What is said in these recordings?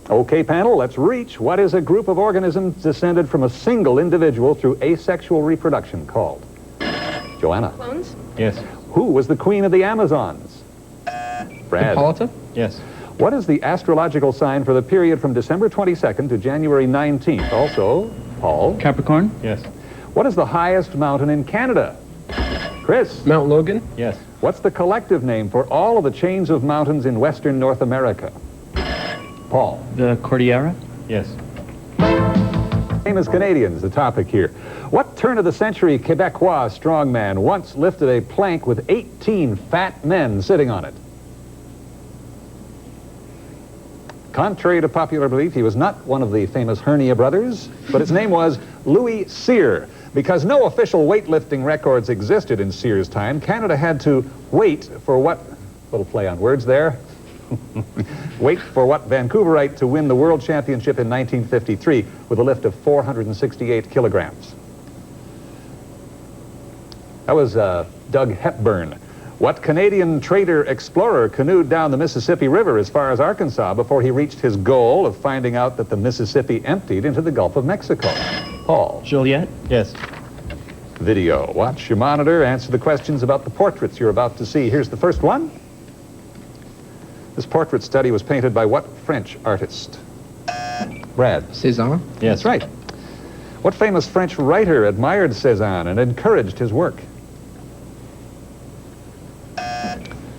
Okay, panel, let's reach. What is a group of organisms descended from a single individual through asexual reproduction called? Joanna. Clones? Yes. Who was the queen of the Amazons? Brad. Hippolyta? Yes. What is the astrological sign for the period from December 22nd to January 19th? Also, Paul. Capricorn? Yes. What is the highest mountain in Canada? Chris. Mount Logan? Yes. What's the collective name for all of the chains of mountains in western North America? Paul. The Cordillera? Yes. Famous Canadians, the topic here. What turn-of-the-century Quebecois strongman once lifted a plank with 18 fat men sitting on it? Contrary to popular belief, he was not one of the famous Hernia brothers, but his name was Louis Cyr. Because no official weightlifting records existed in Cyr's time, Canada had to wait for what, little play on words there, wait for what Vancouverite to win the world championship in 1953 with a lift of 468 kilograms. That was Doug Hepburn. What Canadian trader explorer canoed down the Mississippi River as far as Arkansas before he reached his goal of finding out that the Mississippi emptied into the Gulf of Mexico? Paul. Joliet? Yes. Video. Watch your monitor. Answer the questions about the portraits you're about to see. Here's the first one. This portrait study was painted by what French artist? Brad. Cézanne? Yes. That's right. What famous French writer admired Cézanne and encouraged his work?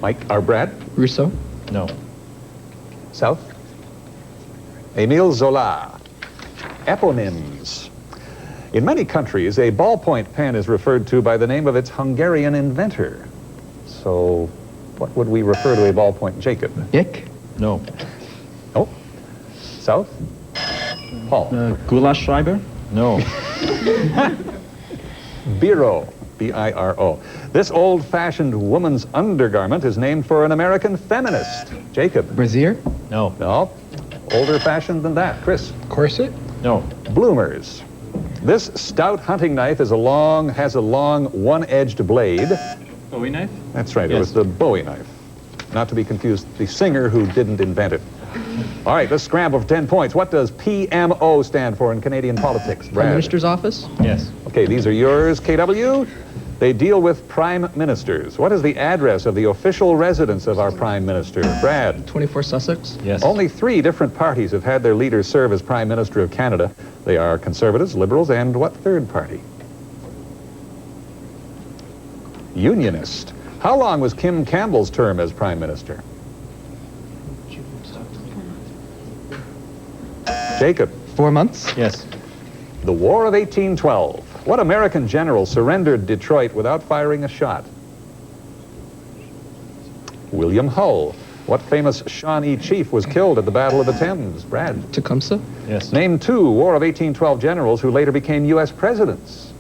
Mike, or Brad? Rousseau? No. South? Émile Zola. Eponyms. In many countries, a ballpoint pen is referred to by the name of its Hungarian inventor. So, what would we refer to a ballpoint? Jacob? Bic? No. Oh? South? Paul? Goulash Schreiber? No. Biro. B-I-R-O. This old-fashioned woman's undergarment is named for an American feminist. Jacob? Brassiere? No. No. Older-fashioned than that. Chris? Corset? No. Bloomers. This stout hunting knife has a long one-edged blade. Bowie knife? That's right, Yes. It was the Bowie knife. Not to be confused, the singer who didn't invent it. All right, let's scramble for 10 points. What does PMO stand for in Canadian politics? Brad? Prime Minister's Office? Yes. Okay, these are yours, KW. They deal with prime ministers. What is the address of the official residence of our prime minister? Brad? 24 Sussex? Yes. Only 3 different parties have had their leaders serve as prime minister of Canada. They are Conservatives, Liberals, and what third party? Unionist. How long was Kim Campbell's term as prime minister? Jacob? 4 months? Yes. The War of 1812. What American general surrendered Detroit without firing a shot? William Hull. What famous Shawnee chief was killed at the Battle of the Thames? Brad? Tecumseh? Yes. Name 2 War of 1812 generals who later became U.S. presidents.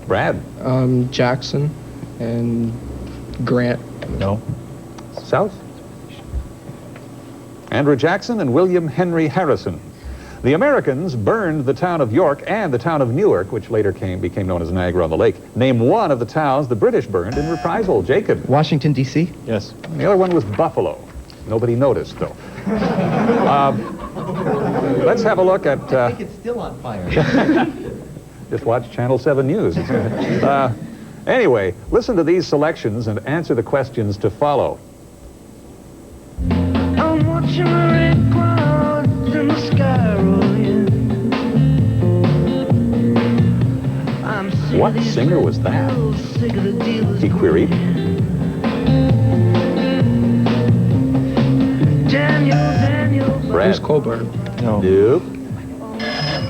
Brad? Jackson and Grant. No. South? Andrew Jackson and William Henry Harrison. The Americans burned the town of York and the town of Newark, which later became known as Niagara-on-the-Lake. Name one of the towns the British burned in reprisal. Jacob? Washington, D.C.? Yes. The other one was Buffalo. Nobody noticed, though. Let's have a look at... I think it's still on fire. Just watch Channel 7 News. Anyway, listen to these selections and answer the questions to follow. I'm watching the red clouds in the sky roll in. I'm sick What of these singer was that? bills, sick of the dealers He queried. Daniel, Brad? Bruce Colburn? No. Nope.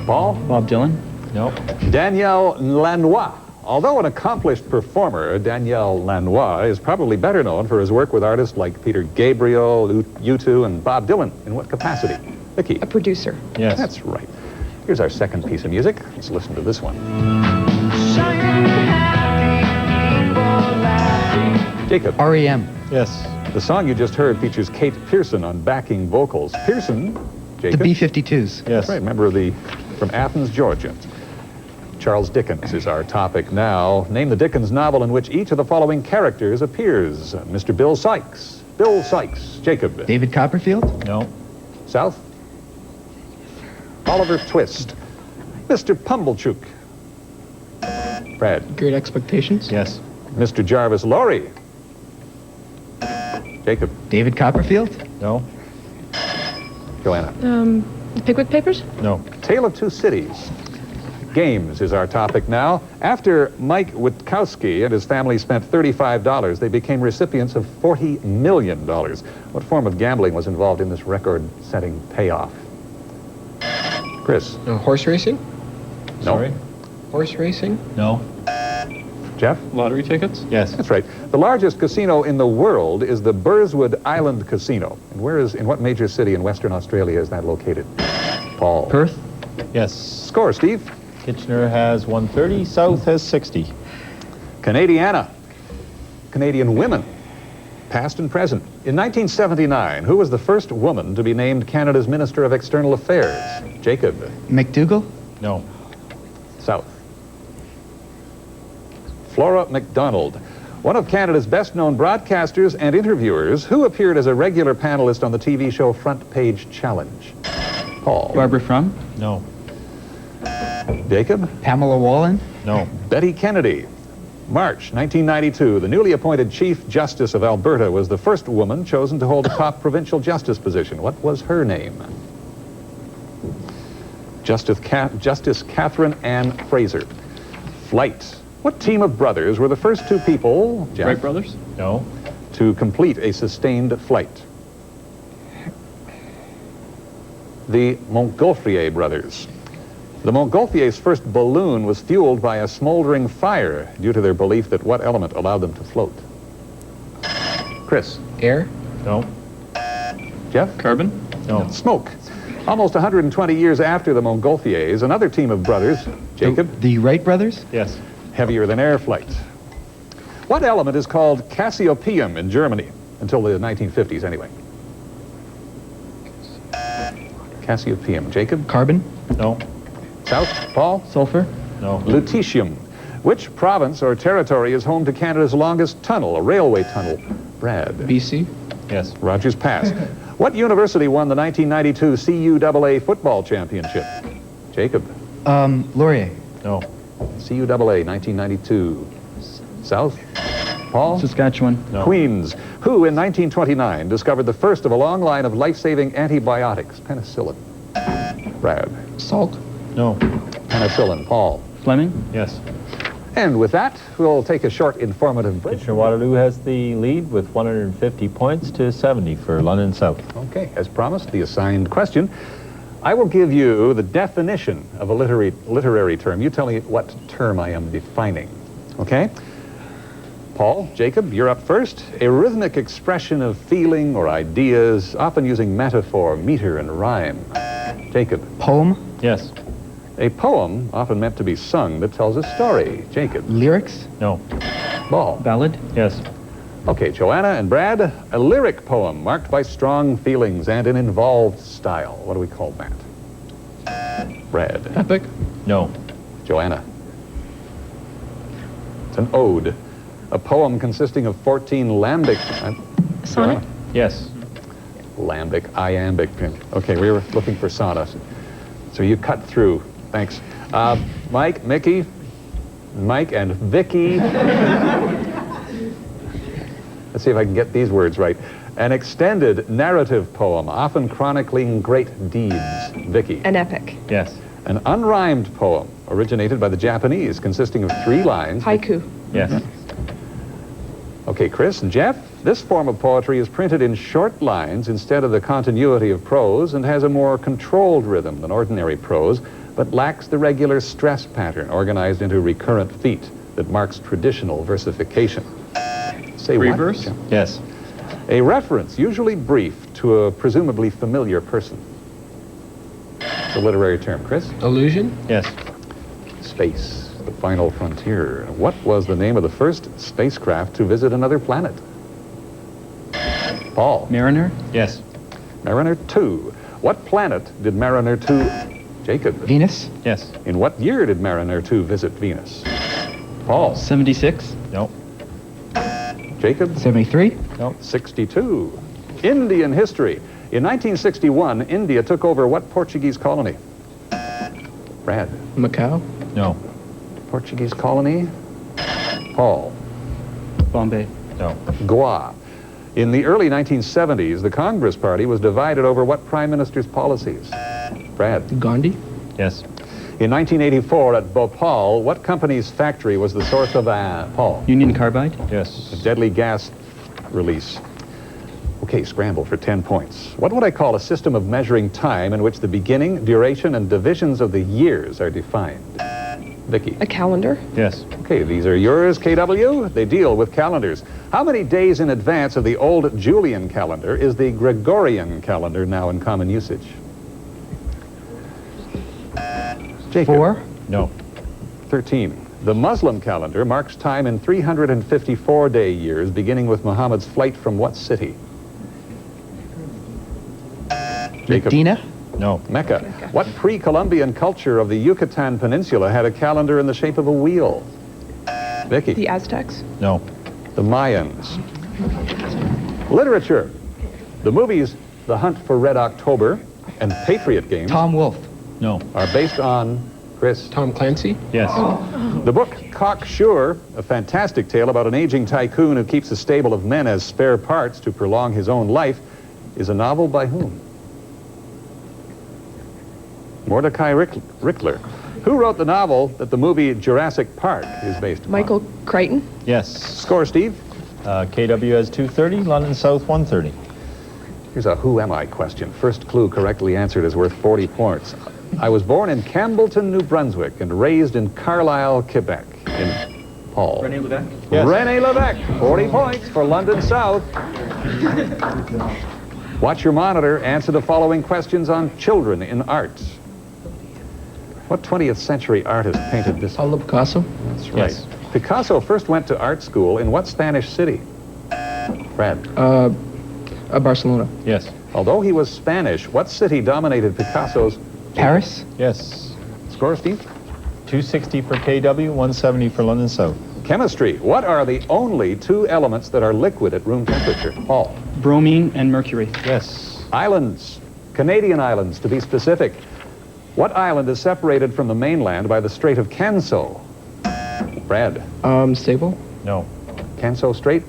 Paul? Bob Dylan? No. Danielle Lanois. Although an accomplished performer, Danielle Lanois is probably better known for his work with artists like Peter Gabriel, U2, and Bob Dylan. In what capacity? Vicky? A producer. Yes. That's right. Here's our second piece of music. Let's listen to this one. Jacob? R.E.M. Yes. The song you just heard features Kate Pearson on backing vocals. Pearson, The Jacob? B-52s? Yes. Right, member of from Athens, Georgia. Charles Dickens is our topic now. Name the Dickens novel in which each of the following characters appears. Mr. Bill Sikes, Bill Sykes. Jacob. David Copperfield? No. South. Oliver Twist. Mr. Pumblechook. Brad. Great Expectations? Yes. Mr. Jarvis Lorry. Jacob. David Copperfield? No. Joanna. The Pickwick Papers? No. Tale of Two Cities. Games is our topic now. After Mike Witkowski and his family spent $35, they became recipients of $40 million. What form of gambling was involved in this record-setting payoff? Chris. Horse racing? No. Sorry? Horse racing? No. Jeff? Lottery tickets? Yes. That's right. The largest casino in the world is the Burswood Island Casino. And in what major city in Western Australia is that located? Paul. Perth? Yes. Score, Steve. Kitchener has 130, South has 60. Canadiana. Canadian women, past and present. In 1979, who was the first woman to be named Canada's Minister of External Affairs? Jacob. McDougall? No. South. Flora MacDonald, one of Canada's best-known broadcasters and interviewers who appeared as a regular panelist on the TV show Front Page Challenge. Paul. Barbara Frum? No. Jacob. Pamela Wallen? No. Betty Kennedy. March 1992, the newly appointed Chief Justice of Alberta was the first woman chosen to hold a top provincial justice position. What was her name? Justice Catherine Ann Fraser. Flight. What team of brothers were the first two people, Jeff, Wright brothers? No. to complete a sustained flight? The Montgolfier brothers. The Montgolfiers' first balloon was fueled by a smoldering fire due to their belief that what element allowed them to float? Chris. Air? No. Jeff? Carbon? No. Smoke. Almost 120 years after the Montgolfiers, another team of brothers, Jacob, The Wright brothers? Yes. heavier than air flight. What element is called Cassiopeum in Germany? Until the 1950s, anyway. Cassiopeum. Jacob? Carbon? No. South? Paul? Sulfur? No. Lutetium. Which province or territory is home to Canada's longest tunnel, a railway tunnel? Brad. BC? Yes. Rogers Pass. What university won the 1992 CUAA football championship? Jacob. Laurier? No. CUAA 1992. South? Paul? Saskatchewan? No. Queens. Who in 1929 discovered the first of a long line of life-saving antibiotics? Penicillin. Brad. Salk? No. Penicillin. Paul. Fleming? Yes. And with that, we'll take a short informative break. Kitchener-Waterloo has the lead with 150 points to 70 for London South. Okay, as promised, the assigned question. I will give you the definition of a literary term. You tell me what term I am defining, okay? Paul, Jacob, you're up first. A rhythmic expression of feeling or ideas, often using metaphor, meter, and rhyme. Jacob. Poem? Yes. A poem, often meant to be sung, that tells a story. Jacob. Lyrics? No. Paul. Ballad? Yes. Okay, Joanna and Brad, a lyric poem marked by strong feelings and an involved style. What do we call that? Brad. Epic? No. Joanna. It's an ode. A poem consisting of 14 lambic... Sonnet? Joanna? Yes. Lambic, iambic. Okay, we were looking for sonnet. So you cut through. Thanks. Mike, Mickey, Mike and Vicky. Let's see if I can get these words right. An extended narrative poem, often chronicling great deeds. Vicky. An epic. Yes. An unrhymed poem, originated by the Japanese, consisting of 3 lines. Haiku. Yes. Okay, Chris and Jeff, this form of poetry is printed in short lines instead of the continuity of prose and has a more controlled rhythm than ordinary prose, but lacks the regular stress pattern organized into recurrent feet that marks traditional versification. Say Free what? verse? Yes. A reference, usually brief, to a presumably familiar person. The literary term, Chris? Illusion? Yes. Space, the final frontier. What was the name of the first spacecraft to visit another planet? Paul. Mariner? Yes. Mariner 2. What planet did Mariner 2... Jacob. Venus? Yes. In what year did Mariner 2 visit Venus? Paul. 76? No. Jacob? 73. No. 62. Indian history. In 1961, India took over what Portuguese colony? Brad. Macau? No. Portuguese colony? Paul. Bombay. No. Goa. In the early 1970s, the Congress Party was divided over what prime minister's policies? Brad. Gandhi? Yes. In 1984 at Bhopal, what company's factory was the source of Paul? Union Carbide. Yes. A deadly gas release. Okay, scramble for 10 points. What would I call a system of measuring time in which the beginning, duration, and divisions of the years are defined? Vicky. A calendar. Yes. Okay, these are yours, KW. They deal with calendars. How many days in advance of the old Julian calendar is the Gregorian calendar now in common usage? Jacob. 4. No. 13. The Muslim calendar marks time in 354-day years, beginning with Muhammad's flight from what city? Jacob. Medina. No. Mecca. What pre-Columbian culture of the Yucatan Peninsula had a calendar in the shape of a wheel? Vicky. The Aztecs. No. The Mayans. Literature. The movies The Hunt for Red October and Patriot Games Tom Wolfe. No. are based on, Chris, Tom Clancy? Yes. the book Cocksure, a fantastic tale about an aging tycoon who keeps a stable of men as spare parts to prolong his own life, is a novel by whom? Mordecai Rickler. Who wrote the novel that the movie Jurassic Park is based upon? Michael Crichton. Yes. Score, Steve. KW has 230, London South 130. Here's a who am I question. First clue correctly answered is worth 40 points. I was born in Campbellton, New Brunswick, and raised in Carlisle, Quebec. In Paul. René Levesque. Yes. René Levesque, 40 points for London South. Watch your monitor. Answer the following questions on children in art. What 20th century artist painted this? Pablo Picasso? That's right. Yes. Picasso first went to art school in what Spanish city? Brad. Barcelona. Yes. Although he was Spanish, what city dominated Picasso's? Paris. Yes. Score, Steve? 260 for KW, 170 for London South. Chemistry. What are the only two elements that are liquid at room temperature? Paul. Bromine and mercury. Yes. Islands. Canadian islands, to be specific. What island is separated from the mainland by the Strait of Canso? Brad. Stable? No. Canso Strait?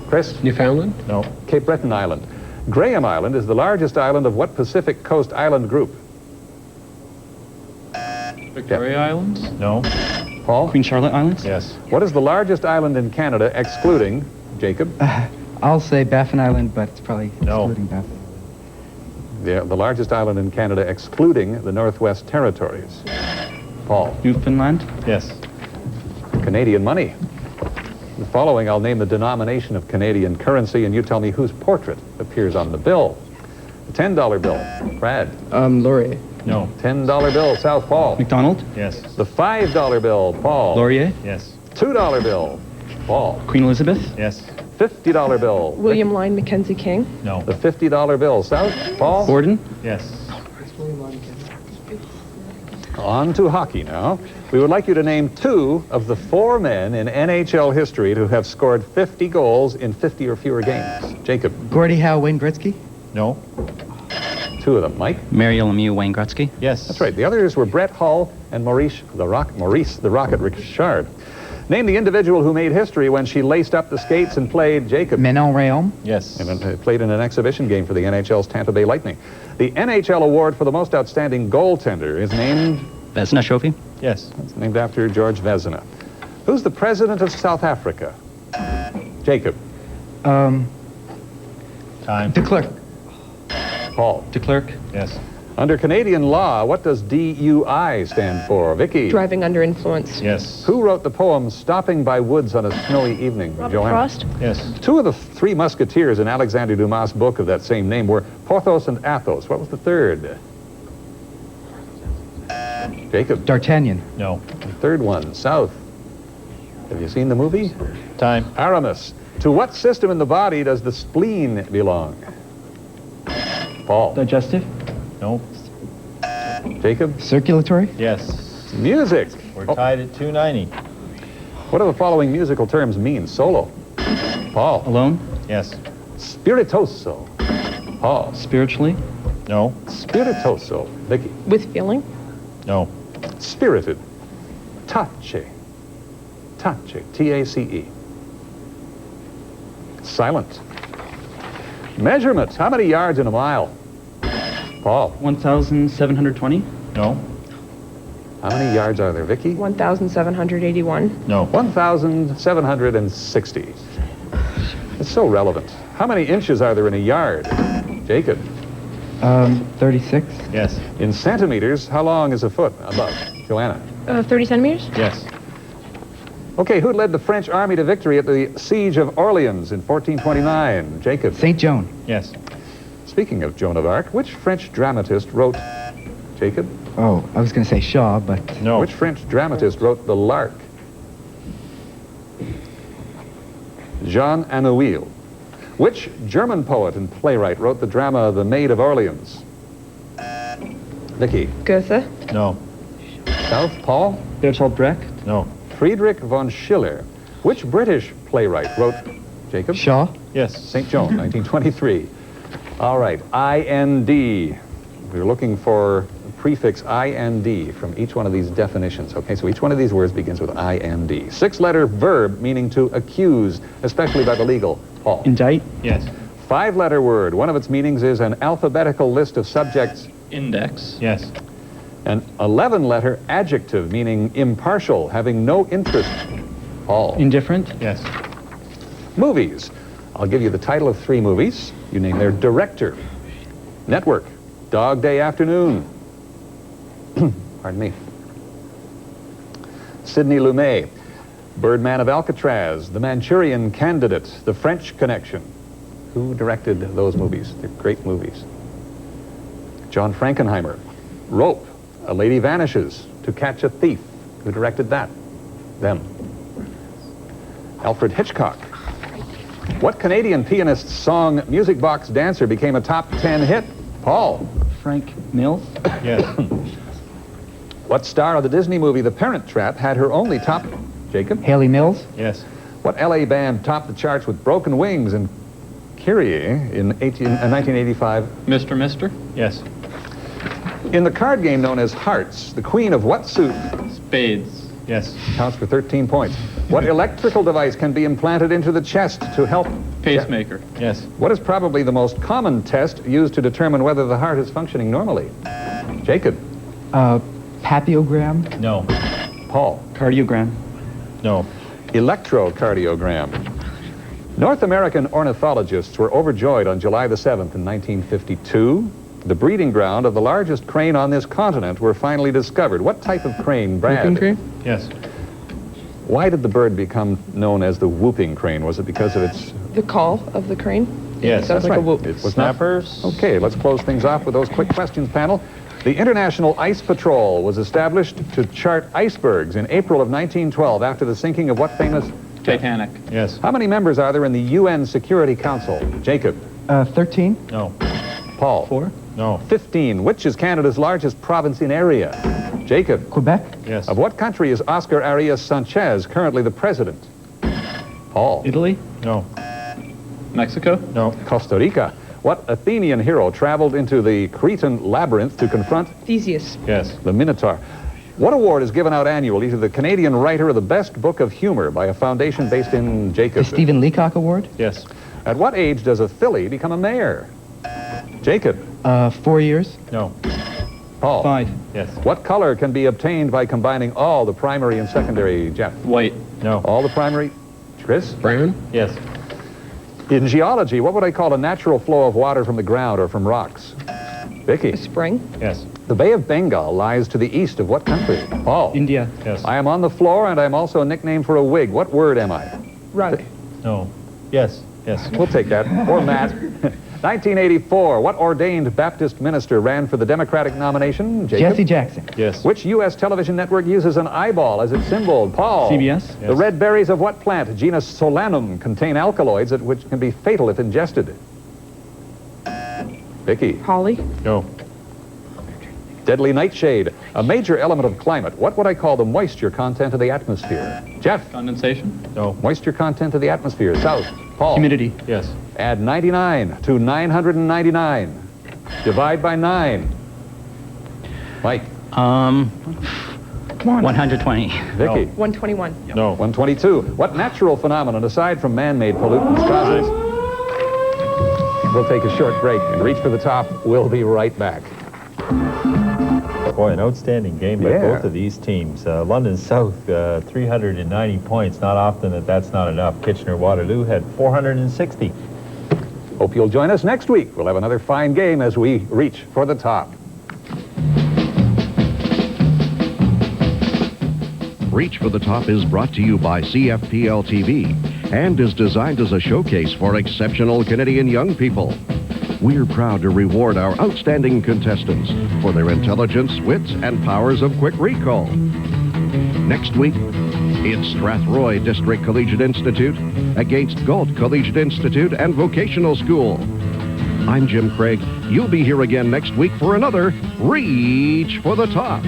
Chris? Newfoundland? No. Cape Breton Island. Graham Island is the largest island of what Pacific Coast island group? Victoria Islands? No. Paul? Queen Charlotte Islands. Yes. What is the largest island in Canada excluding Jacob? I'll say Baffin Island, but it's probably No. excluding Baffin. The largest island in Canada excluding the Northwest Territories. Paul? Newfoundland. Yes. Canadian money. The following, I'll name the denomination of Canadian currency, and you tell me whose portrait appears on the bill. The $10 bill. Brad. Laurier. No. $10 bill. South Paul. McDonald. Yes. The $5 bill. Paul. Laurier. Yes. $2 bill. Paul. Queen Elizabeth. Yes. $50 bill. William Lyon Mackenzie King. No. The $50 bill. South Paul. Borden. Yes. On to hockey now. We would like you to name two of the four men in NHL history to have scored 50 goals in 50 or fewer games. Jacob. Gordie Howe, Wayne Gretzky. No. Two of them. Mike. Mario Lemieux, Wayne Gretzky. Yes. That's right. The others were Brett Hull and Maurice the Rocket Richard. Name the individual who made history when she laced up the skates and played Jacob. Menon Rayom. Yes. And played in an exhibition game for the NHL's Tampa Bay Lightning. The NHL award for the most outstanding goaltender is named... Vezina Trophy. Yes. It's named after George Vezina. Who's the president of South Africa? Jacob. Time. De Klerk. Paul. De Klerk. Yes. Under Canadian law, what does DUI stand for? Vicky. Driving under influence. Yes. Who wrote the poem Stopping by Woods on a Snowy Evening? Robert Joanna. Frost. Yes. Two of the three musketeers in Alexander Dumas' book of that same name were Porthos and Athos. What was the third? Jacob. D'Artagnan. No. The third one, South. Have you seen the movie? Time. Aramis. To what system in the body does the spleen belong? Paul. Digestive. No. Jacob. Circulatory. Yes. Music. We're Oh, tied at 290. what do the following musical terms mean? Solo. Paul. Alone? Yes. Spiritoso. Paul. Spiritually? No. Spiritoso. Vicky. With feeling. No. Spirited. Tace. Tace. T-A-C-E. Silent. Measurement. How many yards in a mile? Paul. 1,720? No. How many yards are there, Vicky? 1,781. No. 1,760. It's so relevant. How many inches are there in a yard? Jacob. 36. Yes. In centimeters, how long is a foot above? Joanna. 30 centimeters. Yes. Okay, who led the French army to victory at the Siege of Orleans in 1429? Jacob. St. Joan. Yes. Speaking of Joan of Arc, which French dramatist wrote... Jacob? Oh, I was going to say Shaw, but No. Which French dramatist wrote The Lark? Jean Anouilh. Which German poet and playwright wrote the drama The Maid of Orleans? Vicky. Goethe. No. South. Paul. Bertolt Brecht? No. Friedrich von Schiller. Which British playwright wrote... Jacob? Shaw. Yes. St. Joan, 1923. All right, I-N-D. We're looking for the prefix I-N-D from each one of these definitions. Okay, so each one of these words begins with I-N-D. Six-letter verb meaning to accuse, especially by the legal. Paul. Indict? Yes. Five-letter word. One of its meanings is an alphabetical list of subjects. Index. Yes. An 11-letter adjective meaning impartial, having no interest. Paul. Indifferent? Yes. Movies. I'll give you the title of three movies. You name their director. Network. Dog Day Afternoon. Pardon me. Sidney Lumet. Birdman of Alcatraz. The Manchurian Candidate. The French Connection. Who directed those movies? They're great movies. John Frankenheimer. Rope. A Lady Vanishes. To Catch a Thief. Who directed that? Them. Alfred Hitchcock. What Canadian pianist's song Music Box Dancer became a top 10 hit? Paul. Frank Mills? Yes. What star of the Disney movie The Parent Trap had her only top... Jacob? Haley Mills. Yes. What LA band topped the charts with Broken Wings and Kyrie in 1985? Mr. Mister. Yes. In the card game known as Hearts, the queen of what suit Spades. Yes. counts for 13 points? What electrical device can be implanted into the chest to help... Pacemaker. Yes. What is probably the most common test used to determine whether the heart is functioning normally? Jacob. Papiogram. No. Paul. Cardiogram? No. Electrocardiogram. North American ornithologists were overjoyed on July the 7th in 1952. The breeding ground of the largest crane on this continent were finally discovered. What type of crane, Brad? Whooping crane. Yes. Why did the bird become known as the whooping crane? Was it because of its... The call of the crane. Yes. Sounds like a whoop. It was not... Snappers. Okay, let's close things off with those quick questions, panel. The International Ice Patrol was established to chart icebergs in April of 1912 after the sinking of what famous... Titanic. Yes. How many members are there in the UN Security Council? Jacob. 13. No. Paul. 4? No. 15. Which is Canada's largest province in area? Jacob. Quebec. Yes. Of what country is Oscar Arias Sanchez currently the president? Paul. Italy? No. Mexico. No. Costa Rica. What Athenian hero traveled into the Cretan labyrinth to confront Theseus. Yes. the Minotaur? What award is given out annually to the Canadian writer of the best book of humor by a foundation based in The Jacob? Stephen Leacock Award. Yes. At what age does a filly become a mare? Jacob. 4 years. No. Paul. 5. Yes. What color can be obtained by combining all the primary and secondary, Jeff? White. No. All the primary? Chris? Brown. Yes. In geology, what would I call a natural flow of water from the ground or from rocks? Vicky. A spring. Yes. The Bay of Bengal lies to the east of what country? Paul. India? Yes. I am on the floor and I'm also a nickname for a wig. What word am I? Rug. No. Yes. Yes. We'll take that. Or Matt. 1984, what ordained Baptist minister ran for the Democratic nomination? Jacob? Jesse Jackson. Yes. Which U.S. television network uses an eyeball as its symbol? Paul. CBS? The Yes. red berries of what plant, genus Solanum, contain alkaloids that which can be fatal if ingested? Vicky. Holly. No. Deadly nightshade, a major element of climate. What would I call the moisture content of the atmosphere? Jeff? Condensation. No. Moisture content of the atmosphere. South. Paul? Humidity. Yes. Add 99 to 999. Divide by 9. Mike? 120. Vicky? 121. No. 122. What natural phenomenon, aside from man-made pollutants, causes... We'll take a short break and reach for the top. We'll be right back. Boy, an outstanding game by Yeah. both of these teams. London South, 390 points. Not often that's not enough. Kitchener-Waterloo had 460. Hope you'll join us next week. We'll have another fine game as we reach for the top. Reach for the Top is brought to you by CFPL-TV and is designed as a showcase for exceptional Canadian young people. We're proud to reward our outstanding contestants for their intelligence, wits, and powers of quick recall. Next week, it's Strathroy District Collegiate Institute against Galt Collegiate Institute and Vocational School. I'm Jim Craig. You'll be here again next week for another Reach for the Top.